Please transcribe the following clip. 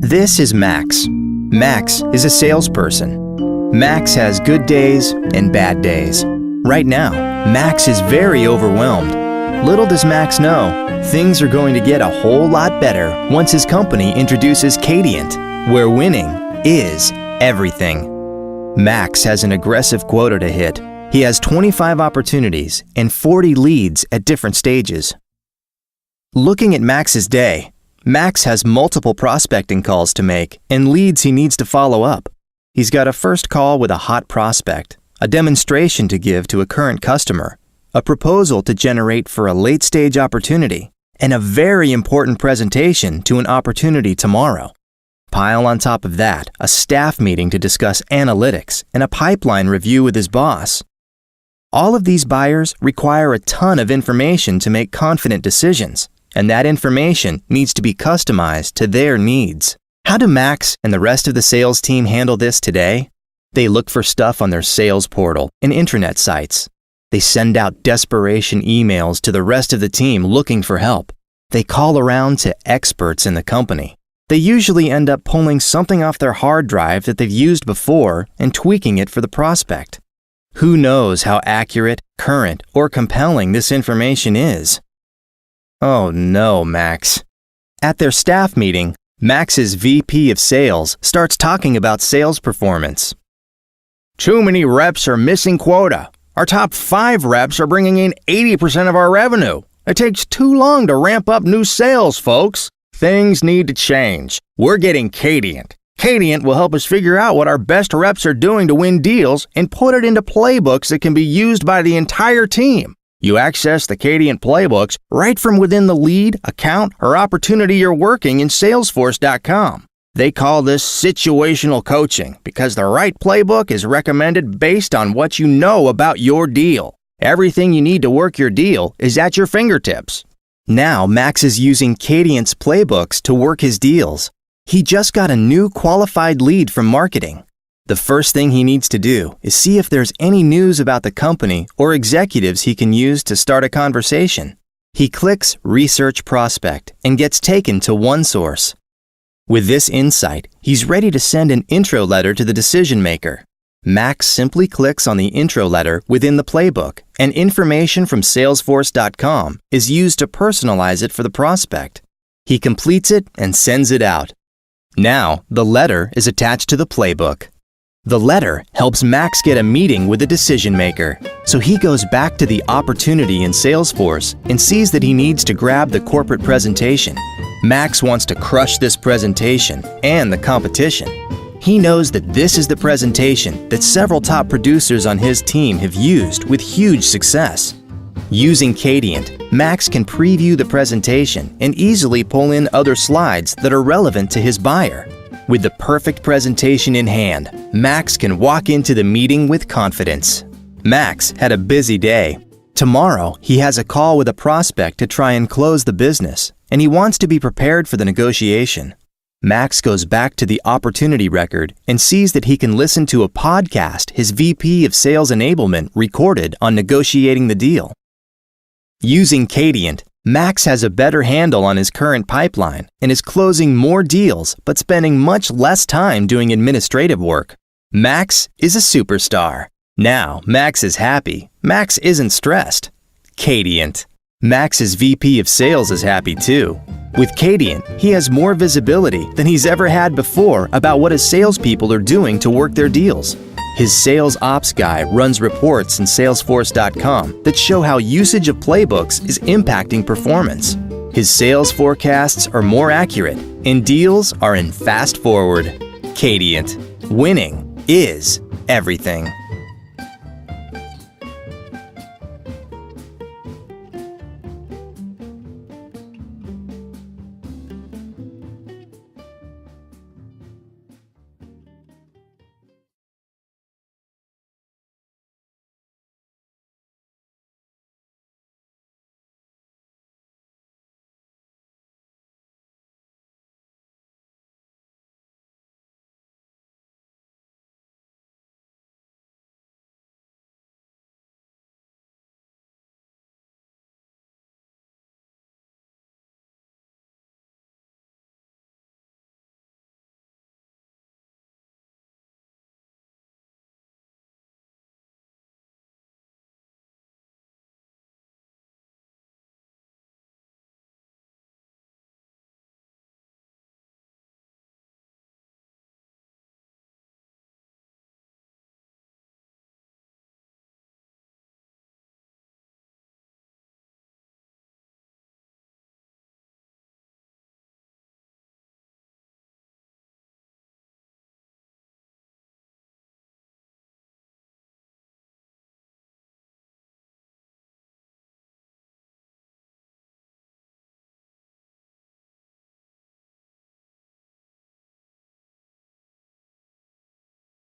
This is Max. Max is a salesperson. Max has good days and bad days. Right now, Max is very overwhelmed. Little does Max know, things are going to get a whole lot better once his company introduces Kadient, where winning is everything. Max has an aggressive quota to hit. He has 25 opportunities and 40 leads at different stages. Looking at Max's day, Max has multiple prospecting calls to make and leads he needs to follow up. He's got a first call with a hot prospect, a demonstration to give to a current customer, a proposal to generate for a late-stage opportunity, and a very important presentation to an opportunity tomorrow. Pile on top of that a staff meeting to discuss analytics and a pipeline review with his boss. All of these buyers require a ton of information to make confident decisions, and that information needs to be customized to their needs. How do Max and the rest of the sales team handle this today? They look for stuff on their sales portal and intranet sites. They send out desperation emails to the rest of the team looking for help. They call around to experts in the company. They usually end up pulling something off their hard drive that they've used before and tweaking it for the prospect. Who knows how accurate, current, or compelling this information is? Oh no, Max. At their staff meeting, Max's VP of Sales starts talking about sales performance. Too many reps are missing quota. Our top 5 reps are bringing in 80% of our revenue. It takes too long to ramp up new sales, folks. Things need to change. We're getting Kadient. Kadient will help us figure out what our best reps are doing to win deals and put it into playbooks that can be used by the entire team. You access the Kadient playbooks right from within the lead, account, or opportunity you're working in Salesforce.com. They call this situational coaching because the right playbook is recommended based on what you know about your deal. Everything you need to work your deal is at your fingertips. Now Max is using Kadient's playbooks to work his deals. He just got a new qualified lead from marketing. The first thing he needs to do is see if there's any news about the company or executives he can use to start a conversation. He clicks Research Prospect and gets taken to OneSource. With this insight, he's ready to send an intro letter to the decision maker. Max simply clicks on the intro letter within the playbook, and information from Salesforce.com is used to personalize it for the prospect. He completes it and sends it out. Now, the letter is attached to the playbook. The letter helps Max get a meeting with the decision maker, so he goes back to the opportunity in Salesforce and sees that he needs to grab the corporate presentation. Max wants to crush this presentation and the competition. He knows that this is the presentation that several top producers on his team have used with huge success. Using Kadient, Max can preview the presentation and easily pull in other slides that are relevant to his buyer. With the perfect presentation in hand, Max can walk into the meeting with confidence. Max had a busy day. Tomorrow, he has a call with a prospect to try and close the business, and he wants to be prepared for the negotiation. Max goes back to the opportunity record and sees that he can listen to a podcast his VP of Sales Enablement recorded on negotiating the deal. Using Kadient, Max has a better handle on his current pipeline and is closing more deals but spending much less time doing administrative work. Max is a superstar. Now, Max is happy. Max isn't stressed. Kadient. Max's VP of Sales is happy too. With Kadient, he has more visibility than he's ever had before about what his salespeople are doing to work their deals. His sales ops guy runs reports in Salesforce.com that show how usage of playbooks is impacting performance. His sales forecasts are more accurate, and deals are in fast forward. Kadient. Winning is everything.